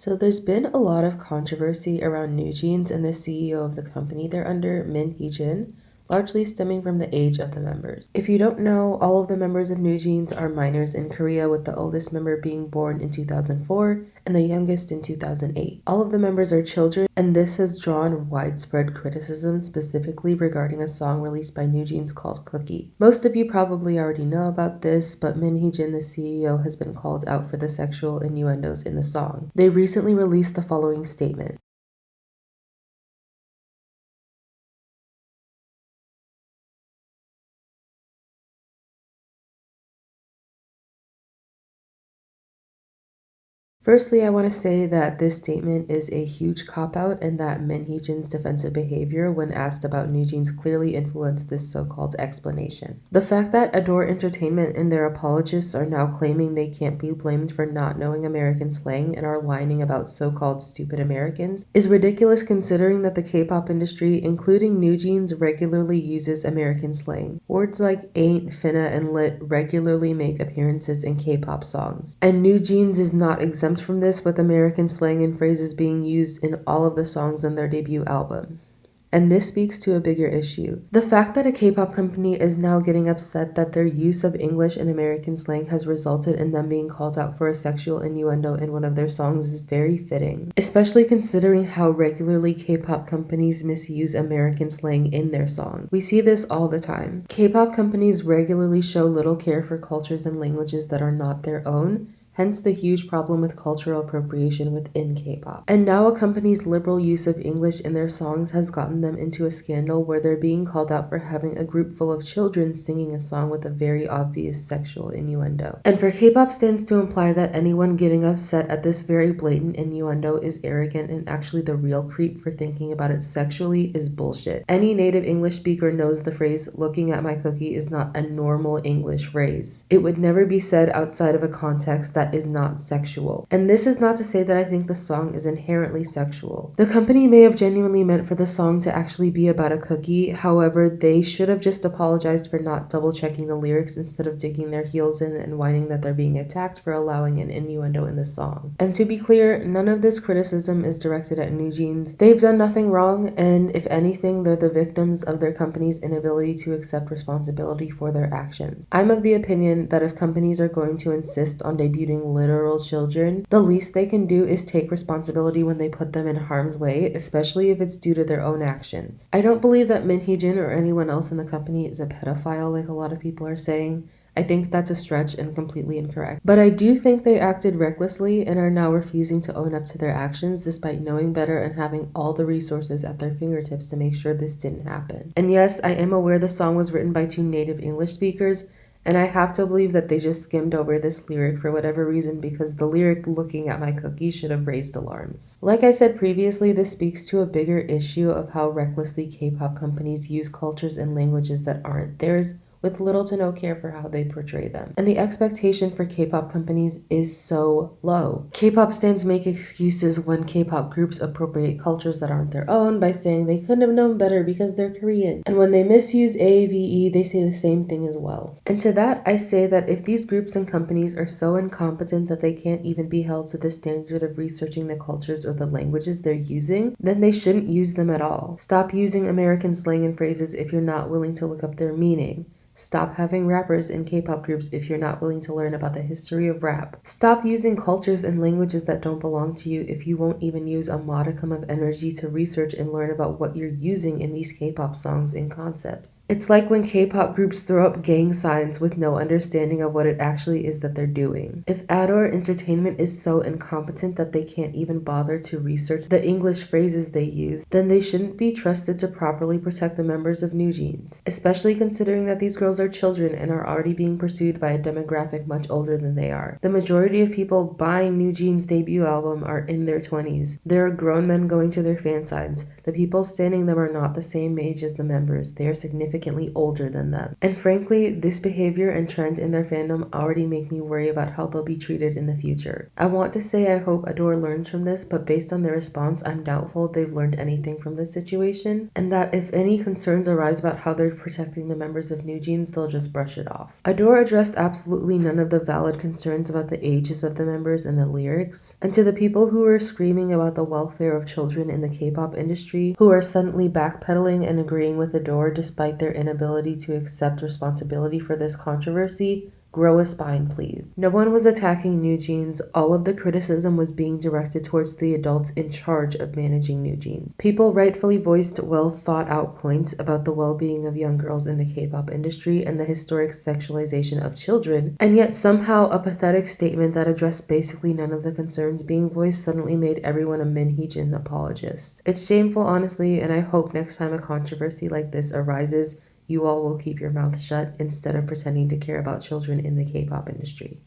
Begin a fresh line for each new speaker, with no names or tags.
So there's been a lot of controversy around NewJeans and the CEO of the company they're under, Min Hee-Jin, largely stemming from the age of the members. If you don't know, all of the members of NewJeans are minors in Korea, with the oldest member being born in 2004 and the youngest in 2008. All of the members are children, and this has drawn widespread criticism, specifically regarding a song released by NewJeans called Cookie. Most of you probably already know about this, but Min Hee-Jin, the CEO, has been called out for the sexual innuendos in the song. They recently released the following statement. Firstly, I want to say that this statement is a huge cop-out and that Min Hee-Jin's defensive behavior when asked about NewJeans clearly influenced this so-called explanation. The fact that Adore Entertainment and their apologists are now claiming they can't be blamed for not knowing American slang and are whining about so-called stupid Americans is ridiculous, considering that the K-pop industry, including NewJeans, regularly uses American slang. Words like ain't, finna, and lit regularly make appearances in K-pop songs. And NewJeans is not exempt from this, with American slang and phrases being used in all of the songs on their debut album. And this speaks to a bigger issue. The fact that a K-pop company is now getting upset that their use of English and American slang has resulted in them being called out for a sexual innuendo in one of their songs is very fitting, especially considering how regularly K-pop companies misuse American slang in their song. We see this all the time. K-pop companies regularly show little care for cultures and languages that are not their own, hence the huge problem with cultural appropriation within K-pop. And now a company's liberal use of English in their songs has gotten them into a scandal where they're being called out for having a group full of children singing a song with a very obvious sexual innuendo. And for K-pop stans to imply that anyone getting upset at this very blatant innuendo is arrogant and actually the real creep for thinking about it sexually is bullshit. Any native English speaker knows the phrase "looking at my cookie" is not a normal English phrase. It would never be said outside of a context that is not sexual. And this is not to say that I think the song is inherently sexual. The company may have genuinely meant for the song to actually be about a cookie, however, they should have just apologized for not double checking the lyrics instead of digging their heels in and whining that they're being attacked for allowing an innuendo in the song. And to be clear, none of this criticism is directed at NewJeans. They've done nothing wrong, and if anything, they're the victims of their company's inability to accept responsibility for their actions. I'm of the opinion that if companies are going to insist on debuting literal children, the least they can do is take responsibility when they put them in harm's way, especially if it's due to their own actions. I don't believe that Min Hee-Jin or anyone else in the company is a pedophile like a lot of people are saying. I think that's a stretch and completely incorrect. But I do think they acted recklessly and are now refusing to own up to their actions despite knowing better and having all the resources at their fingertips to make sure this didn't happen. And yes, I am aware the song was written by two native English speakers, and I have to believe that they just skimmed over this lyric for whatever reason, because the lyric "looking at my cookie" should have raised alarms. Like I said previously, this speaks to a bigger issue of how recklessly K-pop companies use cultures and languages that aren't theirs, with little to no care for how they portray them. And the expectation for K-pop companies is so low. K-pop stans make excuses when K-pop groups appropriate cultures that aren't their own by saying they couldn't have known better because they're Korean. And when they misuse AVE, they say the same thing as well. And to that, I say that if these groups and companies are so incompetent that they can't even be held to the standard of researching the cultures or the languages they're using, then they shouldn't use them at all. Stop using American slang and phrases if you're not willing to look up their meaning. Stop having rappers in K-pop groups if you're not willing to learn about the history of rap. Stop using cultures and languages that don't belong to you if you won't even use a modicum of energy to research and learn about what you're using in these K-pop songs and concepts. It's like when K-pop groups throw up gang signs with no understanding of what it actually is that they're doing. If Adore Entertainment is so incompetent that they can't even bother to research the English phrases they use, then they shouldn't be trusted to properly protect the members of NewJeans, especially considering that these girls are children and are already being pursued by a demographic much older than they are. The majority of people buying NewJeans' debut album are in their 20s. There are grown men going to their fan signs. The people standing them are not the same age as the members. They are significantly older than them. And frankly, this behavior and trend in their fandom already make me worry about how they'll be treated in the future. I want to say I hope Adore learns from this, but based on their response, I'm doubtful they've learned anything from this situation, and that if any concerns arise about how they're protecting the members of NewJeans, NewJeans, they'll just brush it off. Adore addressed absolutely none of the valid concerns about the ages of the members in the lyrics, and to the people who were screaming about the welfare of children in the K-pop industry, who are suddenly backpedaling and agreeing with Adore despite their inability to accept responsibility for this controversy, grow a spine, please. No one was attacking NewJeans. All of the criticism was being directed towards the adults in charge of managing NewJeans. People rightfully voiced well thought out points about the well-being of young girls in the K-pop industry and the historic sexualization of children, and yet somehow a pathetic statement that addressed basically none of the concerns being voiced suddenly made everyone a Min Hee-Jin apologist. It's shameful, honestly, and I hope next time a controversy like this arises, you all will keep your mouths shut instead of pretending to care about children in the K-pop industry.